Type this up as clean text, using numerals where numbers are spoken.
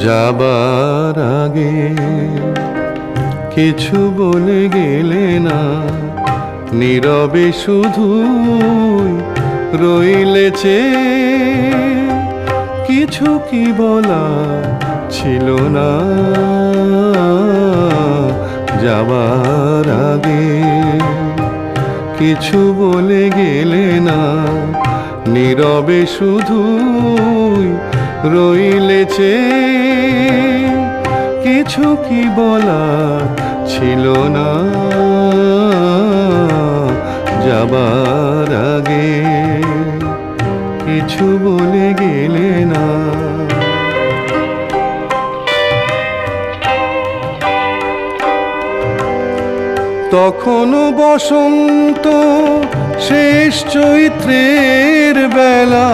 যাবার আগে কিছু বলে গেলে না, নীরবে শুধু রইলেছে। কিছু কি বলা ছিল না, যাবার আগে কিছু বলে গেলে না, নীরবে শুধু রইলেছে। কিছু কি বলা ছিল না, যাবার আগে কিছু বলে গেলে না। তখনও বসন্ত শেষ চৈত্রের বেলা,